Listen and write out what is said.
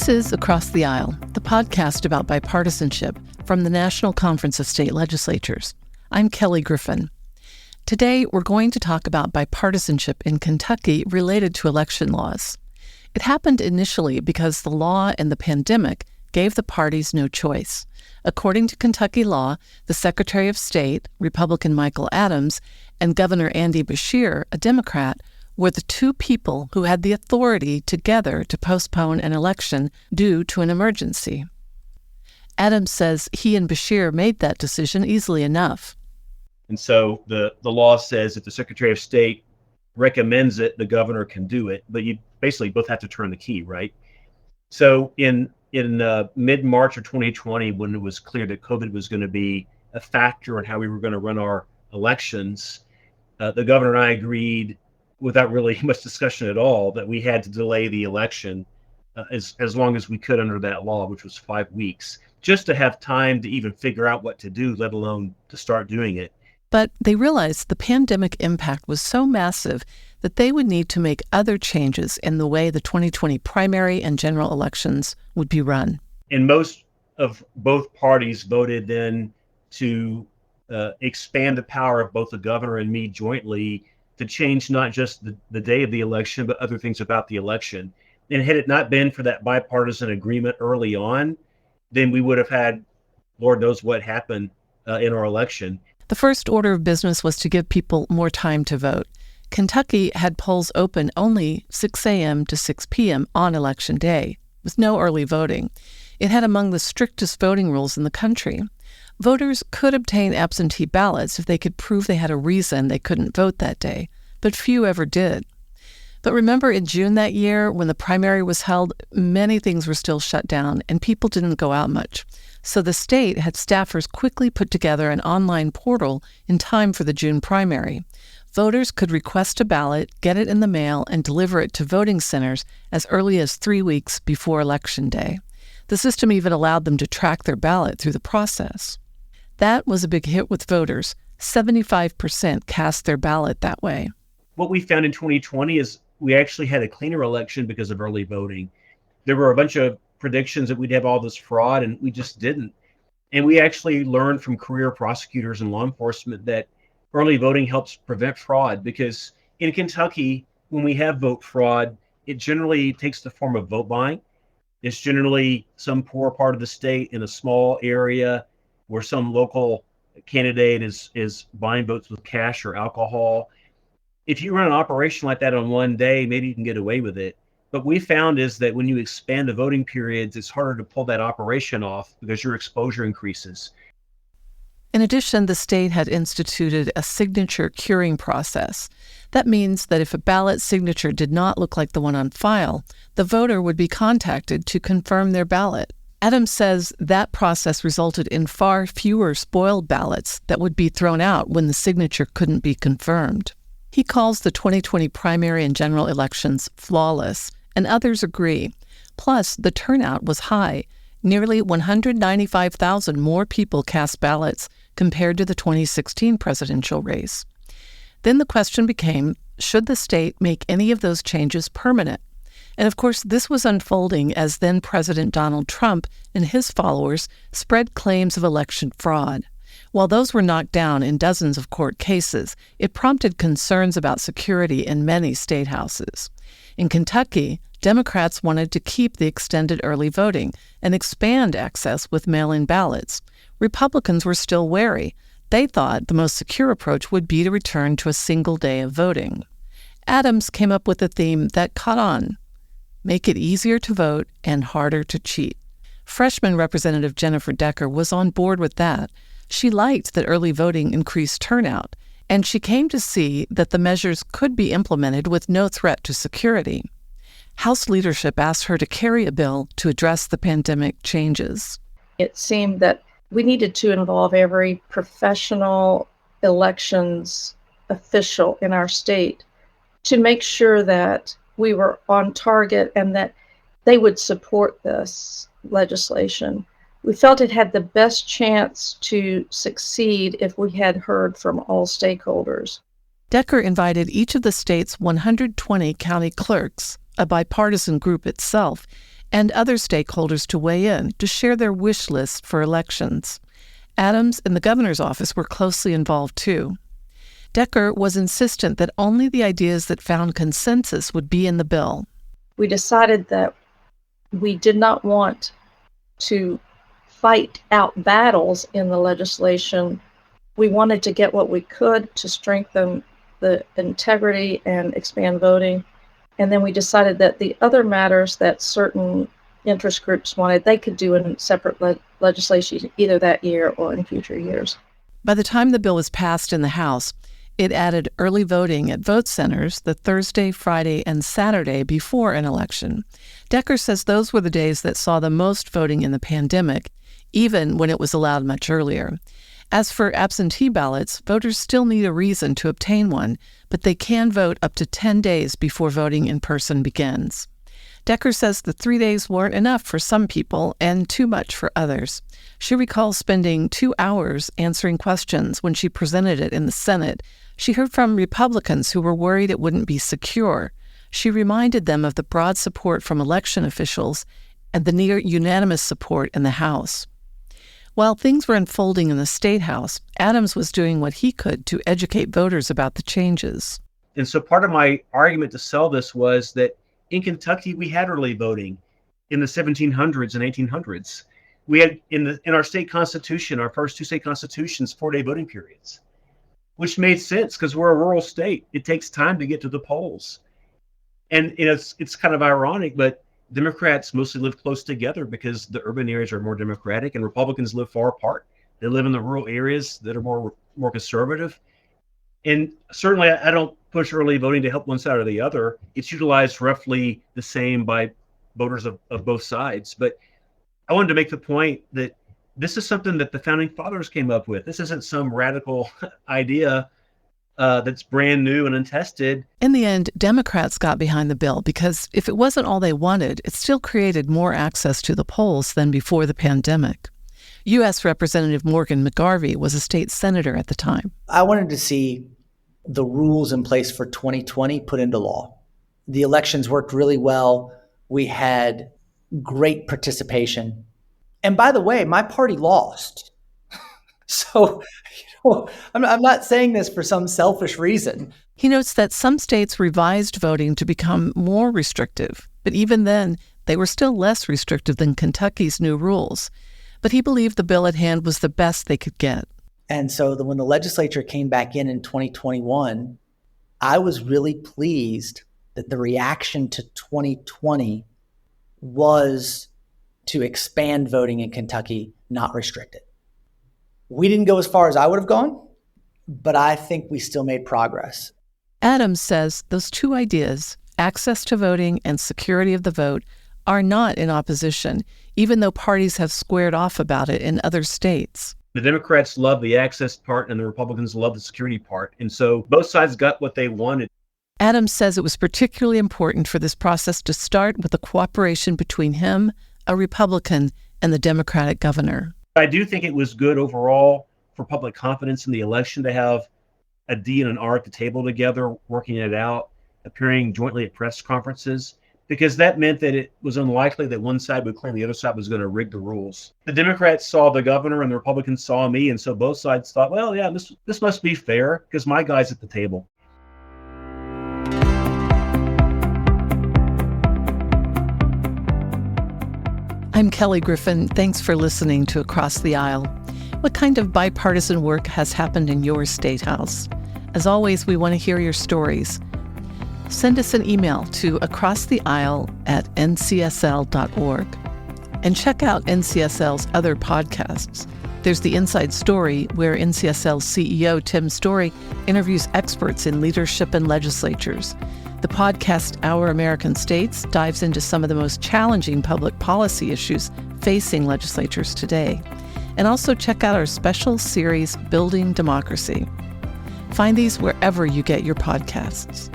This is Across the Aisle, the podcast about bipartisanship from the National Conference of State Legislatures. I'm Kelly Griffin. Today, we're going to talk about bipartisanship in Kentucky related to election laws. It happened initially because the law and the pandemic gave the parties no choice. According to Kentucky law, the Secretary of State, Republican Michael Adams, and Governor Andy Beshear, a Democrat, were the two people who had the authority together to postpone an election due to an emergency. Adams says he and Beshear made that decision easily enough. And so the law says if the Secretary of State recommends it, the governor can do it, but you basically both have to turn the key, right? So in mid-March of 2020, when it was clear that COVID was going to be a factor in how we were going to run our elections, the governor and I agreed, without really much discussion at all, that we had to delay the election as long as we could under that law, which was 5 weeks, just to have time to even figure out what to do, let alone to start doing it. But they realized the pandemic impact was so massive that they would need to make other changes in the way the 2020 primary and general elections would be run. And most of both parties voted then to expand the power of both the governor and me jointly to change not just the day of the election, but other things about the election. And had it not been for that bipartisan agreement early on, then we would have had, Lord knows what happened in our election. The first order of business was to give people more time to vote. Kentucky had polls open only 6 a.m. to 6 p.m. on Election Day, with no early voting. It had among the strictest voting rules in the country. Voters could obtain absentee ballots if they could prove they had a reason they couldn't vote that day, but few ever did. But remember in June that year, when the primary was held, many things were still shut down and people didn't go out much. So the state had staffers quickly put together an online portal in time for the June primary. Voters could request a ballot, get it in the mail, and deliver it to voting centers as early as 3 weeks before Election Day. The system even allowed them to track their ballot through the process. That was a big hit with voters. 75% cast their ballot that way. What we found in 2020 is we actually had a cleaner election because of early voting. There were a bunch of predictions that we'd have all this fraud, and we just didn't. And we actually learned from career prosecutors and law enforcement that early voting helps prevent fraud, because in Kentucky, when we have vote fraud, it generally takes the form of vote buying. It's generally some poor part of the state in a small area where some local candidate is buying votes with cash or alcohol. If you run an operation like that on one day, maybe you can get away with it. What we found is that when you expand the voting periods, it's harder to pull that operation off because your exposure increases. In addition, the state had instituted a signature curing process. That means that if a ballot signature did not look like the one on file, the voter would be contacted to confirm their ballot. Adams says that process resulted in far fewer spoiled ballots that would be thrown out when the signature couldn't be confirmed. He calls the 2020 primary and general elections flawless, and others agree. Plus, the turnout was high. Nearly 195,000 more people cast ballots compared to the 2016 presidential race. Then the question became, should the state make any of those changes permanent? And of course, this was unfolding as then President Donald Trump and his followers spread claims of election fraud. While those were knocked down in dozens of court cases, it prompted concerns about security in many state houses. In Kentucky, Democrats wanted to keep the extended early voting and expand access with mail-in ballots. Republicans were still wary. They thought the most secure approach would be to return to a single day of voting. Adams came up with a theme that caught on: make it easier to vote and harder to cheat. Freshman Representative Jennifer Decker was on board with that. She liked that early voting increased turnout, and she came to see that the measures could be implemented with no threat to security. House leadership asked her to carry a bill to address the pandemic changes. It seemed that we needed to involve every professional elections official in our state to make sure that we were on target and that they would support this legislation. We felt it had the best chance to succeed if we had heard from all stakeholders. Decker invited each of the state's 120 county clerks, a bipartisan group itself, and other stakeholders to weigh in to share their wish list for elections. Adams and the governor's office were closely involved too. Decker was insistent that only the ideas that found consensus would be in the bill. We decided that we did not want to fight out battles in the legislation. We wanted to get what we could to strengthen the integrity and expand voting. And then we decided that the other matters that certain interest groups wanted, they could do in separate legislation either that year or in future years. By the time the bill was passed in the House, it added early voting at vote centers the Thursday, Friday, and Saturday before an election. Decker says those were the days that saw the most voting in the pandemic, even when it was allowed much earlier. As for absentee ballots, voters still need a reason to obtain one, but they can vote up to 10 days before voting in person begins. Decker says the 3 days weren't enough for some people and too much for others. She recalls spending 2 hours answering questions when she presented it in the Senate. She heard from Republicans who were worried it wouldn't be secure. She reminded them of the broad support from election officials and the near unanimous support in the House. While things were unfolding in the State House, Adams was doing what he could to educate voters about the changes. And so part of my argument to sell this was that in Kentucky, we had early voting in the 1700s and 1800s. We had in our state constitution, our first 2 state constitutions, 4-day voting periods, which made sense because we're a rural state. It takes time to get to the polls. And it's kind of ironic, but Democrats mostly live close together because the urban areas are more Democratic and Republicans live far apart. They live in the rural areas that are more conservative. And certainly I don't push early voting to help one side or the other. It's utilized roughly the same by voters of both sides. But I wanted to make the point that this is something that the founding fathers came up with. This isn't some radical idea that's brand new and untested. In the end, Democrats got behind the bill because if it wasn't all they wanted, it still created more access to the polls than before the pandemic. U.S. Representative Morgan McGarvey was a state senator at the time. I wanted to see the rules in place for 2020 put into law. The elections worked really well. We had great participation. And by the way, my party lost. So, I'm not saying this for some selfish reason. He notes that some states revised voting to become more restrictive, but even then, they were still less restrictive than Kentucky's new rules. But he believed the bill at hand was the best they could get. And so when the legislature came back in 2021, I was really pleased that the reaction to 2020 was to expand voting in Kentucky, not restrict it. We didn't go as far as I would have gone, but I think we still made progress. Adams says those two ideas, access to voting and security of the vote, are not in opposition, even though parties have squared off about it in other states. The Democrats love the access part and the Republicans love the security part. And so both sides got what they wanted. Adams says it was particularly important for this process to start with the cooperation between him, a Republican, and the Democratic governor. I do think it was good overall for public confidence in the election to have a D and an R at the table together, working it out, appearing jointly at press conferences, because that meant that it was unlikely that one side would claim the other side was going to rig the rules. The Democrats saw the governor and the Republicans saw me, and so both sides thought, well, yeah, this must be fair because my guy's at the table. I'm Kelly Griffin. Thanks for listening to Across the Aisle. What kind of bipartisan work has happened in your state house? As always, we want to hear your stories. Send us an email to acrosstheaisle@ncsl.org. And check out NCSL's other podcasts. There's The Inside Story, where NCSL CEO Tim Story interviews experts in leadership and legislatures. The podcast Our American States dives into some of the most challenging public policy issues facing legislatures today. And also check out our special series, Building Democracy. Find these wherever you get your podcasts.